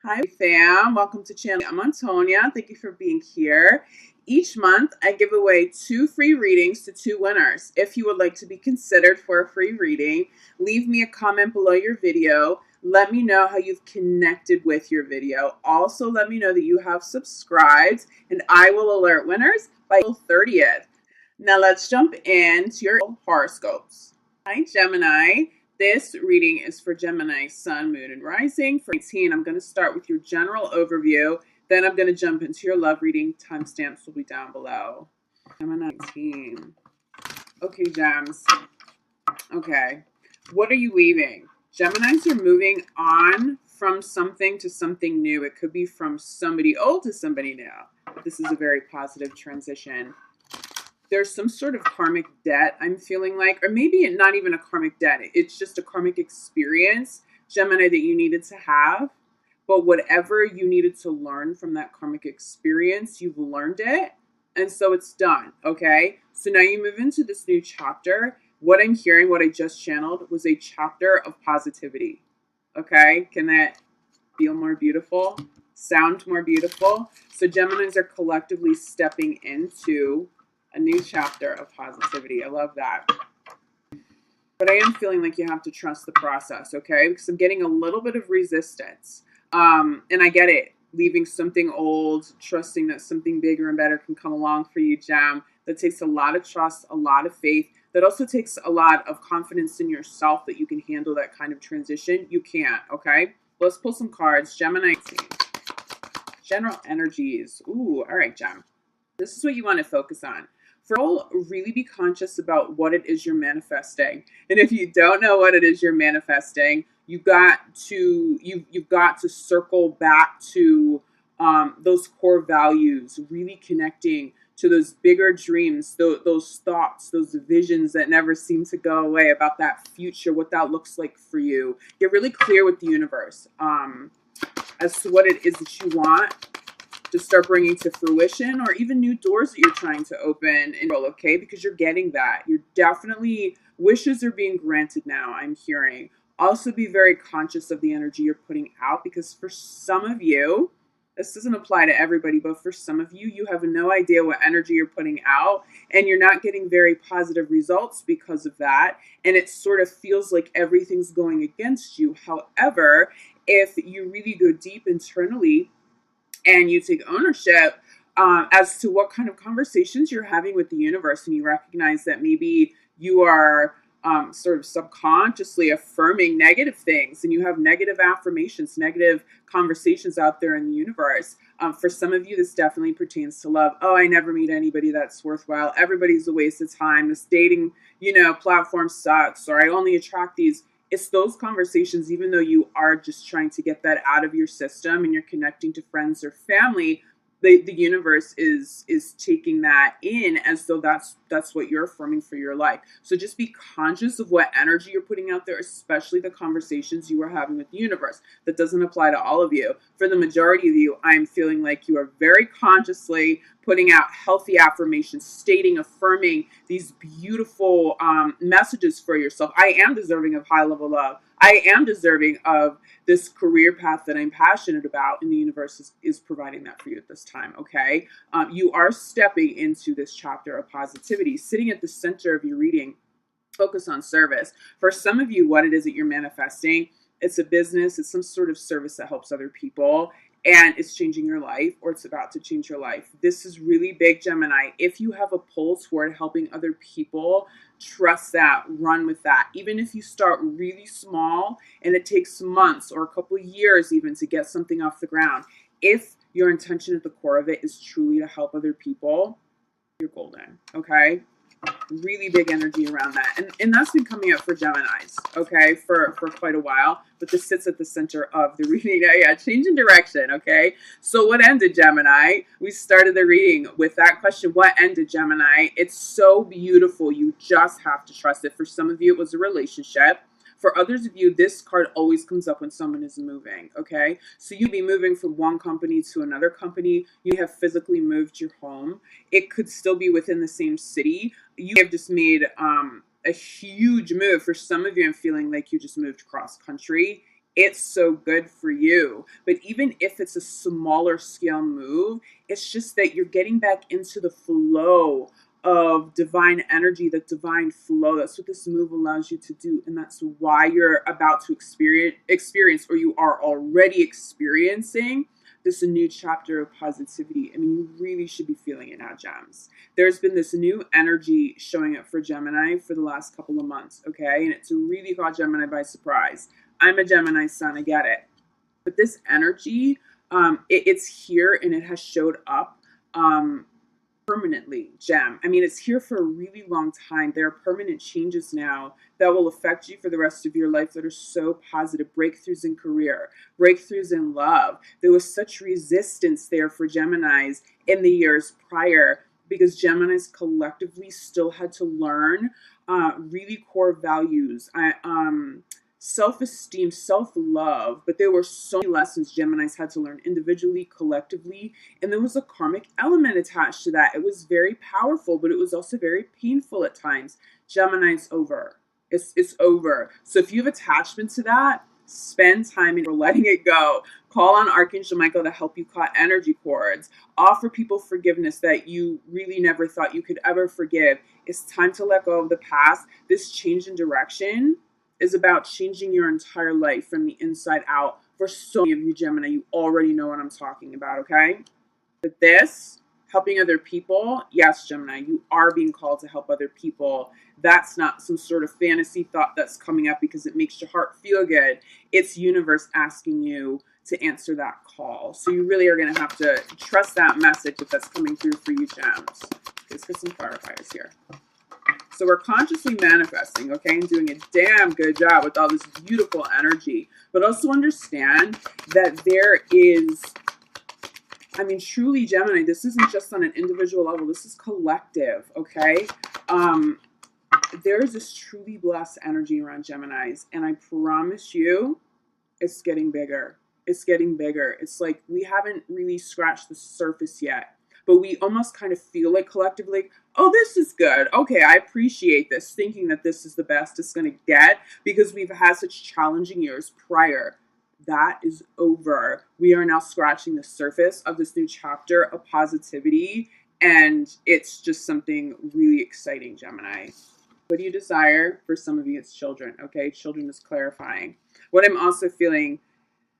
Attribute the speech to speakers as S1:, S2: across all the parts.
S1: Hi fam, welcome to channel. I'm Antonia. Thank you for being here. Each month I give away 2 free readings to 2 winners. If you would like to be considered for a free reading, leave me a comment below your video. Let me know how you've connected with your video. Also let me know that you have subscribed and I will alert winners by April 30th. Now let's jump into your horoscopes. Hi Gemini. This reading is for Gemini, Sun, Moon, and Rising. For 18, I'm going to start with your general overview. Then I'm going to jump into your love reading. Timestamps will be down below. Gemini 18. Okay, Gems. Okay. What are you leaving? Geminis are moving on from something to something new. It could be from somebody old to somebody new. This is a very positive transition. There's some sort of karmic debt, I'm feeling like, or maybe not even a karmic debt. It's just a karmic experience, Gemini, that you needed to have. But whatever you needed to learn from that karmic experience, you've learned it. And so it's done. Okay. So now you move into this new chapter. What I'm hearing, what I just channeled, was a chapter of positivity. Okay. Can that feel more beautiful? Sound more beautiful? So Geminis are collectively stepping into a new chapter of positivity. I love that. But I am feeling like you have to trust the process, okay? Because I'm getting a little bit of resistance. And I get it. Leaving something old, trusting that something bigger and better can come along for you, Gem. That takes a lot of trust, a lot of faith. That also takes a lot of confidence in yourself that you can handle that kind of transition. You can't, okay? Let's pull some cards. Gemini. General energies. Ooh, all right, Gem. This is what you want to focus on. Really be conscious about what it is you're manifesting. And if you don't know what it is you're manifesting, you've got to circle back to those core values, really connecting to those bigger dreams, those thoughts, those visions that never seem to go away about that future, what that looks like for you. Get really clear with the universe as to what it is that you want to start bringing to fruition, or even new doors that you're trying to open in, okay? Because you're getting that. You're definitely, wishes are being granted now, I'm hearing. Also be very conscious of the energy you're putting out, because for some of you, this doesn't apply to everybody, but for some of you, you have no idea what energy you're putting out, and you're not getting very positive results because of that. And it sort of feels like everything's going against you. However, if you really go deep internally, and you take ownership as to what kind of conversations you're having with the universe, and you recognize that maybe you are sort of subconsciously affirming negative things, and you have negative affirmations, negative conversations out there in the universe. For some of you, this definitely pertains to love. Oh, I never meet anybody that's worthwhile. Everybody's a waste of time. This dating, platform sucks, or I only attract these. It's those conversations, even though you are just trying to get that out of your system and you're connecting to friends or family, the universe is taking that in as though that's what you're affirming for your life. So just be conscious of what energy you're putting out there, especially the conversations you are having with the universe. That doesn't apply to all of you. For the majority of you, I'm feeling like you are very consciously putting out healthy affirmations, stating, affirming these beautiful messages for yourself. I am deserving of high level love. I am deserving of this career path that I'm passionate about, and the universe is providing that for you at this time, okay? You are stepping into this chapter of positivity, sitting at the center of your reading. Focus on service. For some of you, what it is that you're manifesting, it's a business, it's some sort of service that helps other people, and it's changing your life, or it's about to change your life. This is really big, Gemini. If you have a pull toward helping other people, trust that, run with that. Even if you start really small and it takes months or a couple of years even to get something off the ground, if your intention at the core of it is truly to help other people, you're golden, okay? Really big energy around that. And that's been coming up for Geminis, okay, for quite a while. But this sits at the center of the reading. Yeah, change in direction, okay? So what ended, Gemini? We started the reading with that question. What ended, Gemini? It's so beautiful. You just have to trust it. For some of you, it was a relationship. For others of you, this card always comes up when someone is moving, okay? So you'd be moving from one company to another company. You have physically moved your home. It could still be within the same city. You have just made a huge move. For some of you, I'm feeling like you just moved cross country. it's so good for you. But even if it's a smaller scale move, it's just that you're getting back into the flow of divine energy, the divine flow. That's what this move allows you to do. And that's why you're about to experience, or you are already experiencing, this new chapter of positivity. I mean, you really should be feeling it now, gems. There's been this new energy showing up for Gemini for the last couple of months, okay? And it's really caught Gemini by surprise. I'm a Gemini sun, I get it. But this energy, it's here and it has showed up permanently, Gem. I mean, it's here for a really long time. There are permanent changes now that will affect you for the rest of your life that are so positive. Breakthroughs in career, breakthroughs in love. There was such resistance there for Geminis in the years prior because Geminis collectively still had to learn really core values. Self-esteem, self-love, but there were so many lessons Geminis had to learn individually, collectively, and there was a karmic element attached to that. It was very powerful, but it was also very painful at times. Gemini's over. It's over. So if you have attachment to that, spend time in letting it go. Call on Archangel Michael to help you cut energy cords. Offer people forgiveness that you really never thought you could ever forgive. It's time to let go of the past. This change in direction is about changing your entire life from the inside out. For so many of you, Gemini, you already know what I'm talking about, okay? But this, helping other people, yes, Gemini, you are being called to help other people. That's not some sort of fantasy thought that's coming up because it makes your heart feel good. It's universe asking you to answer that call. So you really are going to have to trust that message if that's coming through for you, gems. Let's get some clarifiers here. So we're consciously manifesting, okay, and doing a damn good job with all this beautiful energy. But also understand that there is, I mean, truly, Gemini, this isn't just on an individual level. This is collective, okay? There's this truly blessed energy around Geminis. And I promise you, it's getting bigger. It's getting bigger. It's like we haven't really scratched the surface yet. But we almost kind of feel like collectively, oh, this is good. Okay, I appreciate this, thinking that this is the best it's going to get because we've had such challenging years prior. That is over. We are now scratching the surface of this new chapter of positivity, and it's just something really exciting, Gemini. What do you desire? For some of you, it's children, okay? Children is clarifying. What I'm also feeling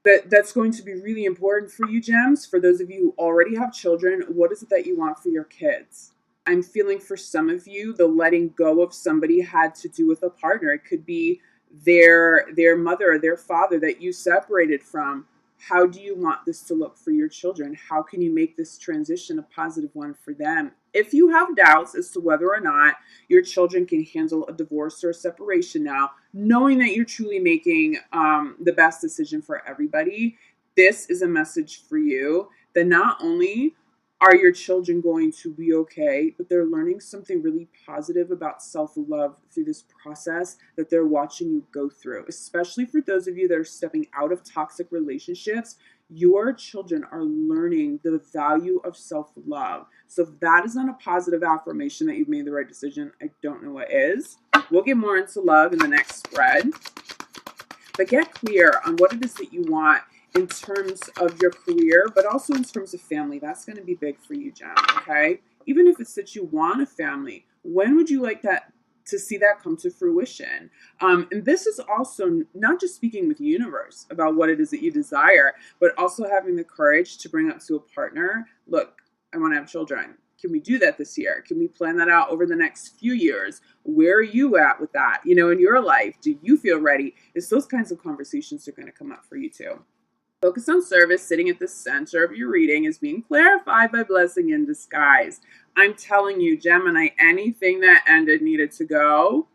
S1: that's going to be really important for you, gems. For those of you who already have children, what is it that you want for your kids? I'm feeling for some of you, the letting go of somebody had to do with a partner. It could be their mother or their father that you separated from. How do you want this to look for your children? How can you make this transition a positive one for them? If you have doubts as to whether or not your children can handle a divorce or a separation now, knowing that you're truly making the best decision for everybody, this is a message for you that not only are your children going to be okay, but they're learning something really positive about self-love through this process that they're watching you go through. Especially for those of you that are stepping out of toxic relationships, your children are learning the value of self-love. So if that is not a positive affirmation that you've made the right decision, I don't know what is. We'll get more into love in the next spread. But get clear on what it is that you want in terms of your career, but also in terms of family. That's going to be big for you, Jen, okay? Even if it's that you want a family, when would you like that to see that come to fruition? And this is also not just speaking with the universe about what it is that you desire, but also having the courage to bring up to a partner, look, I want to have children. Can we do that this year? Can we plan that out over the next few years? Where are you at with that? You know, in your life, do you feel ready? It's those kinds of conversations that are going to come up for you too. Focus on service sitting at the center of your reading is being clarified by blessing in disguise. I'm telling you, Gemini, anything that ended needed to go.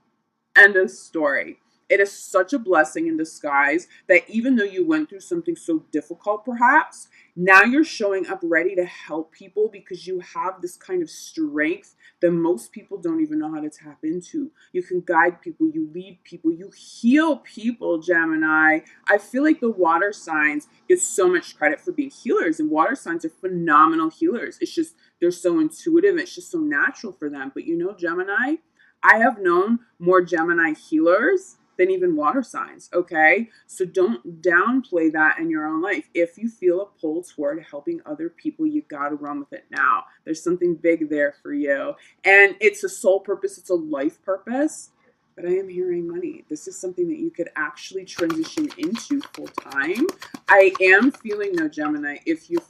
S1: End of story. It is such a blessing in disguise that even though you went through something so difficult, perhaps, now you're showing up ready to help people because you have this kind of strength that most people don't even know how to tap into. You can guide people, you lead people, you heal people, Gemini. I feel like the water signs get so much credit for being healers, and water signs are phenomenal healers. It's just, they're so intuitive, it's just so natural for them. But you know, Gemini, I have known more Gemini healers than even water signs, okay? So don't downplay that in your own life. If you feel a pull toward helping other people, you got to run with it now. There's something big there for you. And it's a soul purpose, it's a life purpose. But I am hearing money. This is something that you could actually transition into full time. I am feeling though, Gemini, if you're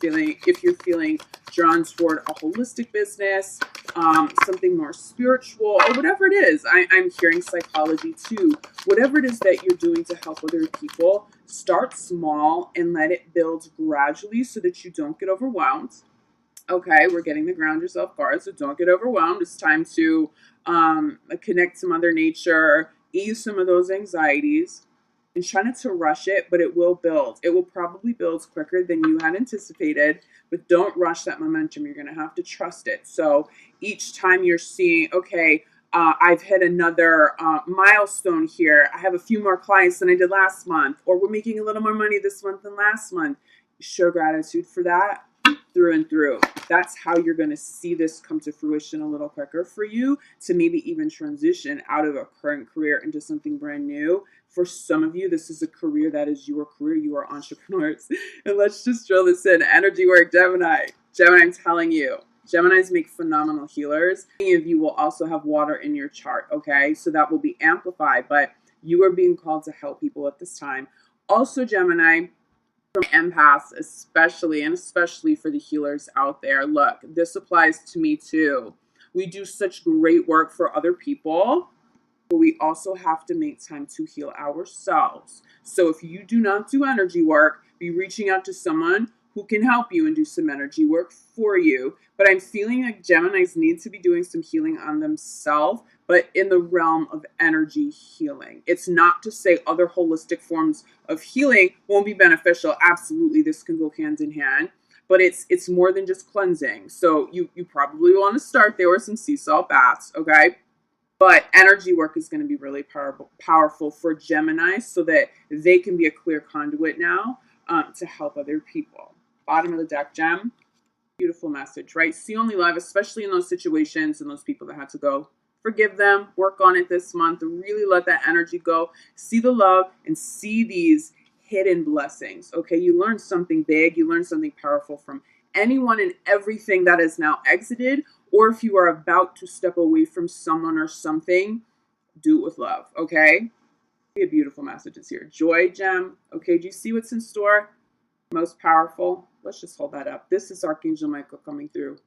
S1: feeling drawn toward a holistic business, something more spiritual, or whatever it is. I'm hearing psychology too. Whatever it is that you're doing to help other people, start small and let it build gradually so that you don't get overwhelmed. Okay, we're getting the ground yourself card, so don't get overwhelmed. It's time to connect to Mother Nature, ease some of those anxieties, and try not to rush it, but it will build. It will probably build quicker than you had anticipated, but don't rush that momentum. You're going to have to trust it. So each time you're seeing, okay, I've hit another milestone here. I have a few more clients than I did last month, or we're making a little more money this month than last month. Show gratitude for that through and through. That's how you're going to see this come to fruition a little quicker for you to maybe even transition out of a current career into something brand new. For some of you, this is a career that is your career. You are entrepreneurs. And let's just drill this in. Energy work, Gemini. Gemini, I'm telling you, Geminis make phenomenal healers. Many of you will also have water in your chart, okay? So that will be amplified, but you are being called to help people at this time. Also, Gemini, from empaths especially, and especially for the healers out there, look, this applies to me too. We do such great work for other people, but we also have to make time to heal ourselves. So if you do not do energy work, be reaching out to someone who can help you and do some energy work for you. But I'm feeling like Geminis need to be doing some healing on themselves, but in the realm of energy healing. It's not to say other holistic forms of healing won't be beneficial. Absolutely, this can go hand in hand. But it's more than just cleansing. So you probably want to start there with some sea salt baths, okay? But energy work is going to be really powerful for Gemini so that they can be a clear conduit now to help other people. Bottom of the deck, Gem. Beautiful message, right? See only love, especially in those situations and those people that had to go. Forgive them. Work on it this month. Really let that energy go. See the love and see these hidden blessings, okay? You learn something big. You learn something powerful from anyone and everything that is now exited, or if you are about to step away from someone or something, do it with love, okay? A beautiful messages here. Joy, Gem. Okay, do you see what's in store? Most powerful. Let's just hold that up. This is Archangel Michael coming through.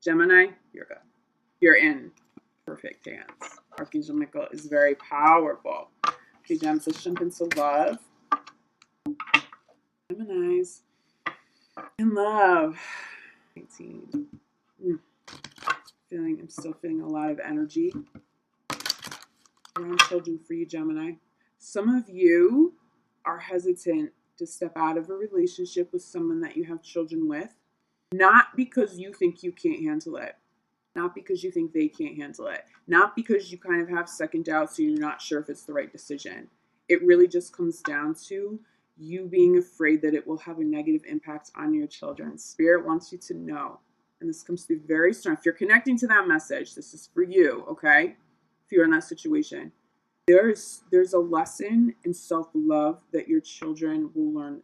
S1: Gemini, you're good. You're in perfect hands. Archangel Michael is very powerful. Okay, Gems, let's jump into love. Geminis in love. 19. I'm still feeling a lot of energy around children for you, Gemini. Some of you are hesitant to step out of a relationship with someone that you have children with, not because you think you can't handle it, not because you think they can't handle it, not because you kind of have second doubts so you're not sure if it's the right decision. It really just comes down to you being afraid that it will have a negative impact on your children. Spirit wants you to know, and this comes through very strong. If you're connecting to that message, this is for you, okay? If you're in that situation, there's a lesson in self-love that your children will learn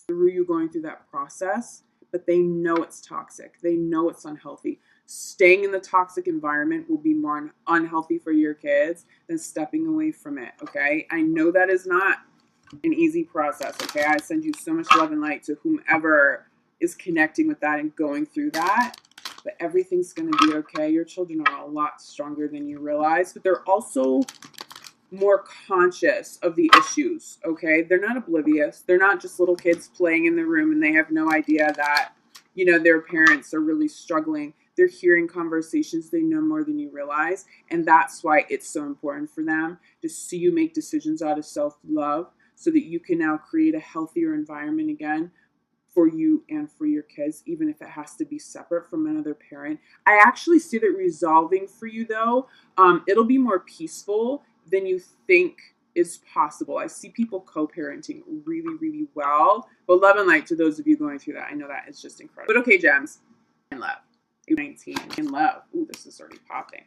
S1: through you going through that process, but they know it's toxic. They know it's unhealthy. Staying in the toxic environment will be more unhealthy for your kids than stepping away from it, okay? I know that is not an easy process, okay? I send you so much love and light to whomever is connecting with that and going through that, but everything's going to be okay. Your children are a lot stronger than you realize, but they're also more conscious of the issues, okay? They're not oblivious. They're not just little kids playing in the room and they have no idea that, you know, their parents are really struggling. They're hearing conversations. They know more than you realize. And that's why it's so important for them to see you make decisions out of self-love so that you can now create a healthier environment again for you and for your kids, even if it has to be separate from another parent. I actually see that resolving for you, though. It'll be more peaceful than you think is possible. I see people co-parenting really, really well. But love and light to those of you going through that. I know that is just incredible. But okay, Gems, in love. 19, in love. Ooh, this is already popping.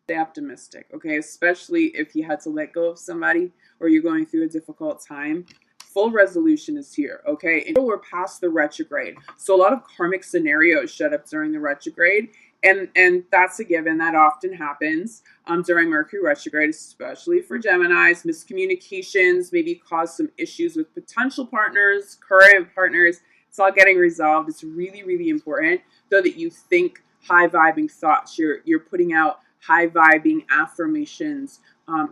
S1: Stay optimistic, okay? Especially if you had to let go of somebody or you're going through a difficult time. Full resolution is here, okay? And we're past the retrograde. So a lot of karmic scenarios showed up during the retrograde. And that's a given. That often happens during Mercury retrograde, especially for Geminis. Miscommunications maybe cause some issues with potential partners, current partners. It's all getting resolved. It's really, really important, though, that you think high vibing thoughts. You're putting out high vibing affirmations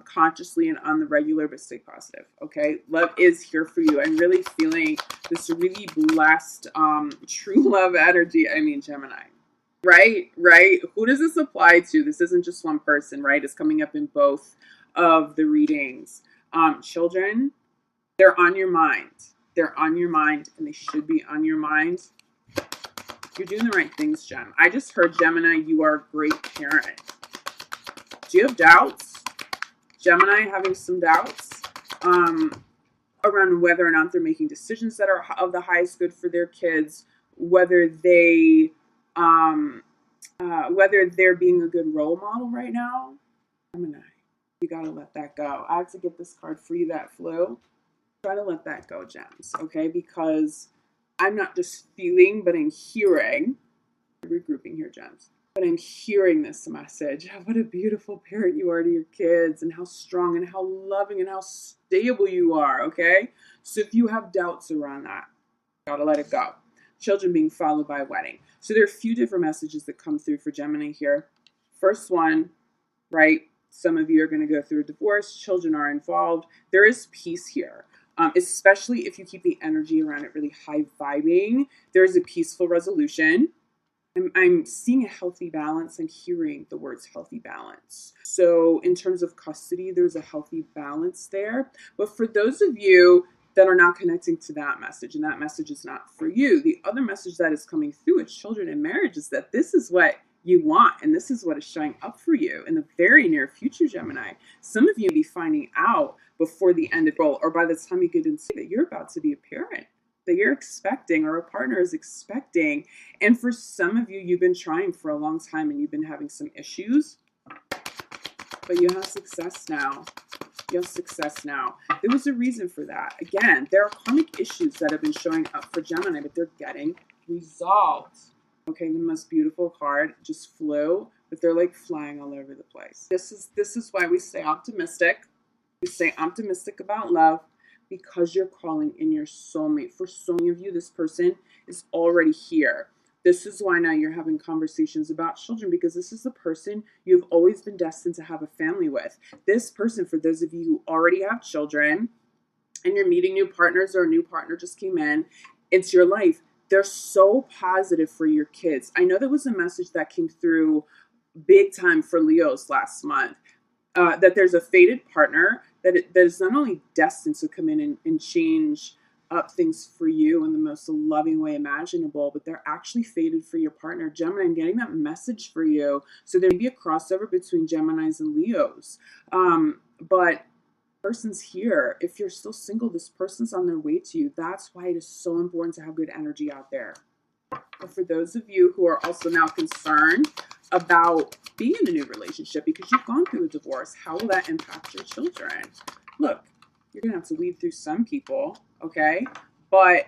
S1: consciously and on the regular, but stay positive. Okay, love is here for you. I'm really feeling this really blessed true love energy. I mean, Gemini. Right. Who does this apply to? This isn't just one person, right? It's coming up in both of the readings. Children, they're on your mind. They're on your mind, and they should be on your mind. You're doing the right things, Gem. I just heard, Gemini, you are a great parent. Do you have doubts? Gemini having some doubts around whether or not they're making decisions that are of the highest good for their kids, whether they're being a good role model right now. Gemini, you gotta let that go. I have to get this card for you that flew. Try to let that go, Gems, okay? Because I'm not just feeling, but I'm hearing. Regrouping here, Gems. But I'm hearing this message. What a beautiful parent you are to your kids, and how strong and how loving and how stable you are, okay? So if you have doubts around that, gotta let it go. Children being followed by a wedding. So there are a few different messages that come through for Gemini here. First one, right? Some of you are going to go through a divorce. Children are involved. There is peace here. Especially if you keep the energy around it really high vibing. There is a peaceful resolution. I'm seeing a healthy balance and hearing the words healthy balance. So in terms of custody, there's a healthy balance there. But for those of you that are not connecting to that message, and that message is not for you, the other message that is coming through with children and marriage is that this is what you want, and this is what is showing up for you in the very near future, Gemini. Some of you will be finding out before the end of the or by the time you get into that you're about to be a parent, that you're expecting, or a partner is expecting. And for some of you, you've been trying for a long time and you've been having some issues, but you have success now. You have success now. There was a reason for that. Again, there are karmic issues that have been showing up for Gemini, but they're getting resolved. Okay, the most beautiful card just flew, but they're like flying all over the place. This is why we stay optimistic. We stay optimistic about love, because you're calling in your soulmate. For so many of you, this person is already here. This is why now you're having conversations about children, because this is the person you've always been destined to have a family with. This person, for those of you who already have children and you're meeting new partners, or a new partner just came in into your life, they're so positive for your kids. I know there was a message that came through big time for Leos last month, that there's a fated partner that is not only destined to come in and change up things for you in the most loving way imaginable, but they're actually fated for your partner. Gemini, I'm getting that message for you. So there may be a crossover between Geminis and Leos. But person's here. If you're still single, this person's on their way to you. That's why it is so important to have good energy out there. But for those of you who are also now concerned about being in a new relationship because you've gone through a divorce, how will that impact your children? Look, you're going to have to weed through some people, okay? But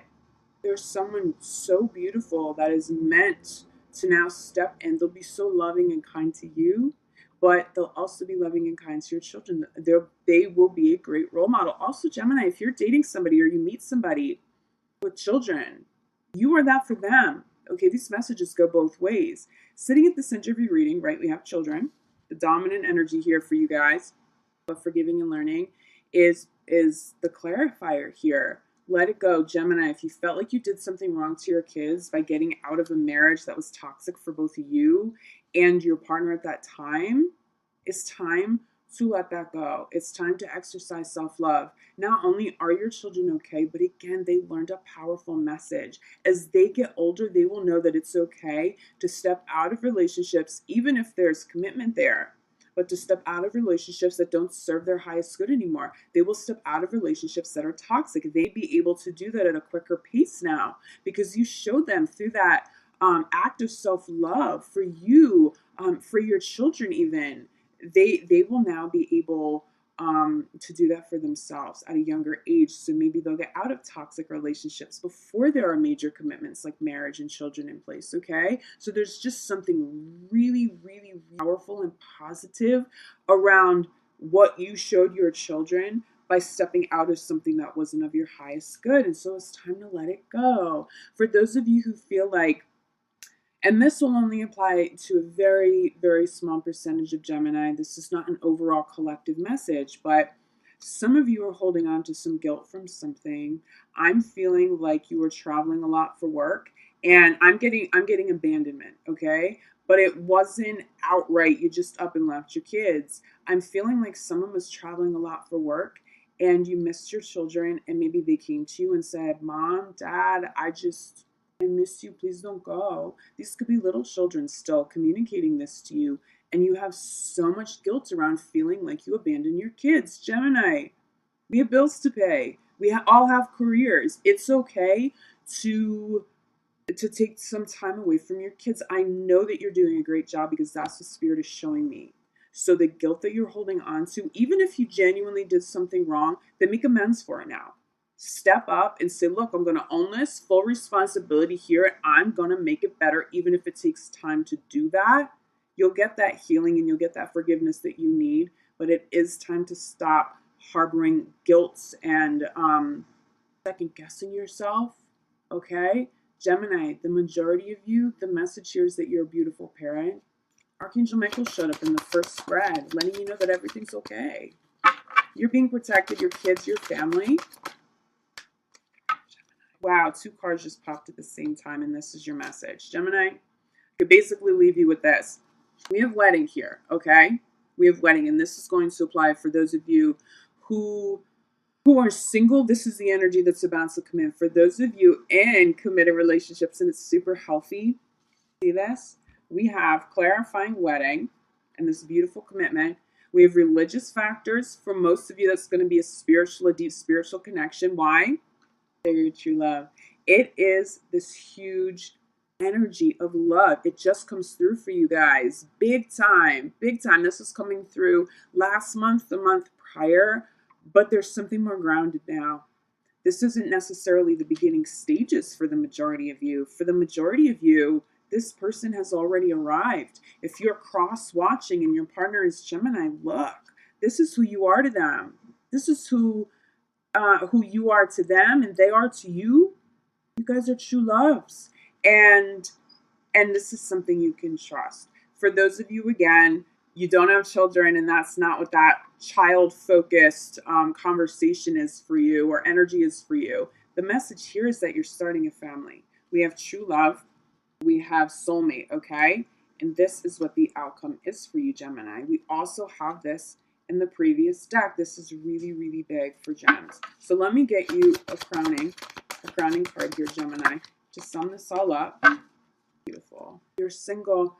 S1: there's someone so beautiful that is meant to now step in. They'll be so loving and kind to you, but they'll also be loving and kind to your children. They will be a great role model. Also, Gemini, if you're dating somebody or you meet somebody with children, you are that for them. Okay, these messages go both ways. Sitting at the center of your reading, right, we have children. The dominant energy here for you guys, but forgiving and learning is the clarifier here. Let it go, Gemini. If you felt like you did something wrong to your kids by getting out of a marriage that was toxic for both you and your partner at that time, it's time to let that go. It's time to exercise self-love. Not only are your children okay, but again, they learned a powerful message. As they get older, they will know that it's okay to step out of relationships, even if there's commitment there, but to step out of relationships that don't serve their highest good anymore. They will step out of relationships that are toxic. They'd be able to do that at a quicker pace now because you showed them through that act of self-love for you, for your children even, they will now be able to do that for themselves at a younger age. So maybe they'll get out of toxic relationships before there are major commitments like marriage and children in place. Okay. So there's just something really, really powerful and positive around what you showed your children by stepping out of something that wasn't of your highest good. And so it's time to let it go. For those of you who feel like, and this will only apply to a very, very small percentage of Gemini. This is not an overall collective message, but some of you are holding on to some guilt from something. I'm feeling like you were traveling a lot for work, and I'm getting abandonment, okay? But it wasn't outright, you just up and left your kids. I'm feeling like someone was traveling a lot for work and you missed your children, and maybe they came to you and said, Mom, Dad, I miss you. Please don't go. These could be little children still communicating this to you. And you have so much guilt around feeling like you abandoned your kids. Gemini, we have bills to pay. We all have careers. It's okay to take some time away from your kids. I know that you're doing a great job because that's what Spirit is showing me. So the guilt that you're holding on to, even if you genuinely did something wrong, then make amends for it now. Step up and say, look, I'm going to own this full responsibility here, and I'm going to make it better, even if it takes time to do that. You'll get that healing and you'll get that forgiveness that you need, but it is time to stop harboring guilt and second guessing yourself, okay? Gemini, the majority of you, the message here is that you're a beautiful parent. Archangel Michael showed up in the first spread, letting you know that everything's okay. You're being protected, your kids, your family. Wow, 2 cards just popped at the same time, and this is your message. Gemini, I could basically leave you with this. We have wedding here, okay? We have wedding, and this is going to apply for those of you who are single. This is the energy that's about to come in. For those of you in committed relationships, and it's super healthy, see this? We have clarifying wedding and this beautiful commitment. We have religious factors. For most of you, that's going to be a deep spiritual connection. Why? Your true love. It is this huge energy of love. It just comes through for you guys. Big time. Big time. This was coming through last month, the month prior, but there's something more grounded now. This isn't necessarily the beginning stages for the majority of you. For the majority of you, this person has already arrived. If you're cross-watching and your partner is Gemini, look, this is who you are to them. This is who you are to them and they are to you. You guys are true loves. And this is something you can trust. For those of you, again, you don't have children and that's not what that child-focused conversation is for you or energy is for you. The message here is that you're starting a family. We have true love. We have soulmate, okay? And this is what the outcome is for you, Gemini. We also have this in the previous deck. This is really, really big for gems. So let me get you a crowning card here, Gemini, to sum this all up. Beautiful. You're single.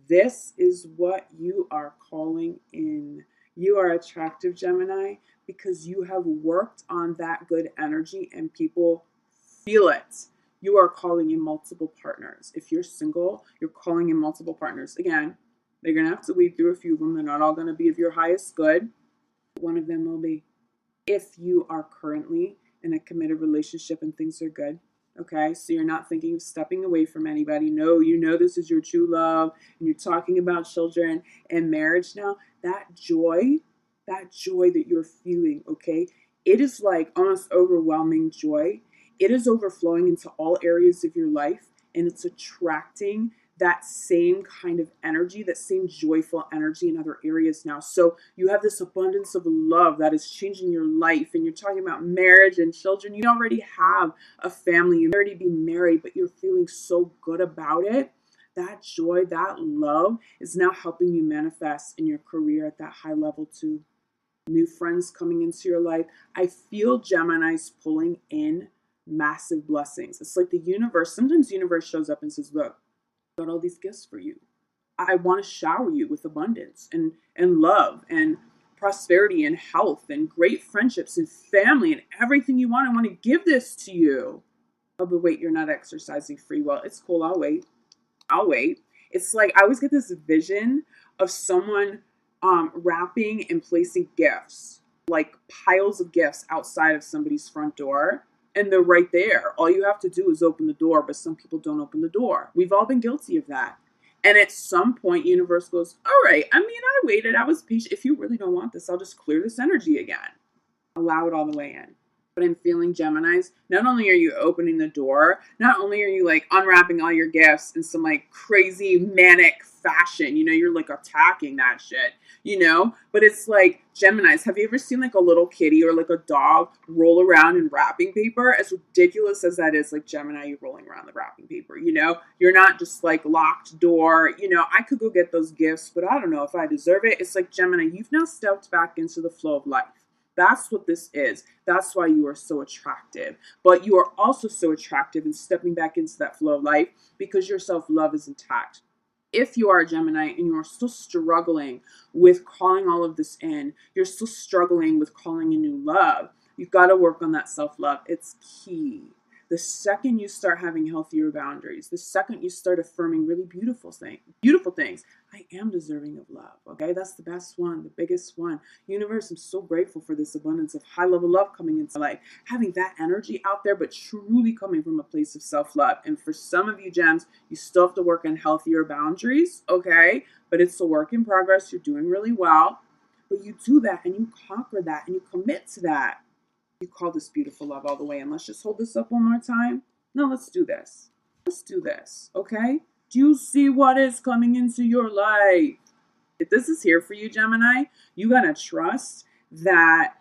S1: This is what you are calling in. You are attractive, Gemini, because you have worked on that good energy and people feel it. You are calling in multiple partners. If you're single, you're calling in multiple partners. Again, they're going to have to weed through a few of them. They're not all going to be of your highest good. One of them will be. If you are currently in a committed relationship and things are good, okay? So you're not thinking of stepping away from anybody. No, you know this is your true love, and you're talking about children and marriage now. That joy that you're feeling, okay? It is like almost overwhelming joy. It is overflowing into all areas of your life, and it's attracting that same kind of energy, that same joyful energy in other areas now. So you have this abundance of love that is changing your life, and you're talking about marriage and children. You already have a family. You already be married, but you're feeling so good about it. That joy, that love is now helping you manifest in your career at that high level too. New friends coming into your life. I feel Gemini's pulling in massive blessings. It's like the universe. Sometimes the universe shows up and says, look, got all these gifts for you. I want to shower you with abundance and love and prosperity and health and great friendships and family and everything you want. I want to give this to you. Oh, but wait, you're not exercising free will. It's cool. I'll wait. It's like I always get this vision of someone wrapping and placing gifts, like piles of gifts outside of somebody's front door, and they're right there. All you have to do is open the door, but some people don't open the door. We've all been guilty of that. And at some point, universe goes, all right, I mean, I waited, I was patient. If you really don't want this, I'll just clear this energy again. Allow it all the way in. But I'm feeling Geminis, not only are you opening the door, not only are you like unwrapping all your gifts in some like crazy manic fashion, you're like attacking that shit, but it's like Geminis. Have you ever seen like a little kitty or like a dog roll around in wrapping paper? As ridiculous as that is, like Gemini, you're rolling around the wrapping paper, you're not just like locked door, I could go get those gifts, but I don't know if I deserve it. It's like Gemini, you've now stepped back into the flow of life. That's what this is. That's why you are so attractive. But you are also so attractive in stepping back into that flow of life because your self-love is intact. If you are a Gemini and you are still struggling with calling all of this in, you're still struggling with calling in new love, you've got to work on that self-love. It's key. The second you start having healthier boundaries, the second you start affirming really beautiful things, I am deserving of love, okay? That's the best one, the biggest one. Universe, I'm so grateful for this abundance of high-level love coming into life. Having that energy out there, but truly coming from a place of self-love. And for some of you, Gems, you still have to work on healthier boundaries, okay? But it's a work in progress. You're doing really well. But you do that, and you conquer that, and you commit to that. You call this beautiful love all the way. And let's just hold this up one more time. No, let's do this. Let's do this, okay? Do you see what is coming into your life? If this is here for you, Gemini, you gotta trust that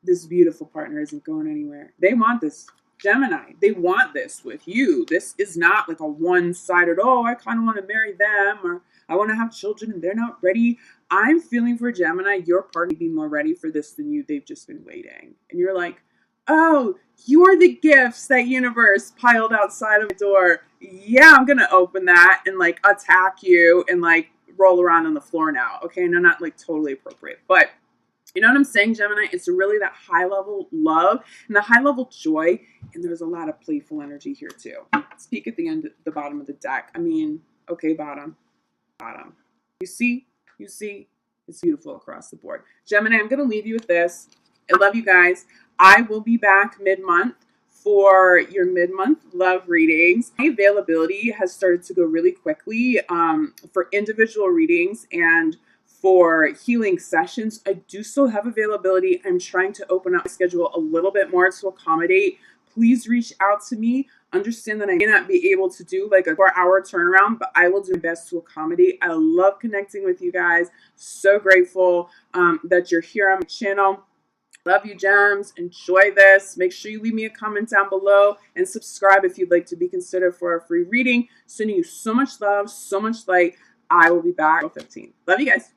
S1: this beautiful partner isn't going anywhere. They want this. Gemini, they want this with you. This is not like a one-sided, oh, I kind of want to marry them, or I want to have children and they're not ready. I'm feeling for Gemini, your partner may be more ready for this than you. They've just been waiting. And you're like, oh, you're the gifts that universe piled outside of the door. Yeah, I'm going to open that and like attack you and like roll around on the floor now. Okay, no, not like totally appropriate. But you know what I'm saying, Gemini? It's really that high level love and the high level joy. And there's a lot of playful energy here too. Let's peek at the bottom of the deck. I mean, okay, bottom. You see, it's beautiful across the board. Gemini, I'm going to leave you with this. I love you guys. I will be back mid-month for your mid-month love readings. My availability has started to go really quickly for individual readings and for healing sessions. I do still have availability. I'm trying to open up my schedule a little bit more to accommodate. Please reach out to me. Understand that I may not be able to do like a 4-hour turnaround, but I will do my best to accommodate. I love connecting with you guys. So grateful that you're here on my channel. Love you, Gems. Enjoy this. Make sure you leave me a comment down below and subscribe if you'd like to be considered for a free reading. Sending you so much love, so much light. I will be back on 15th. Love you guys.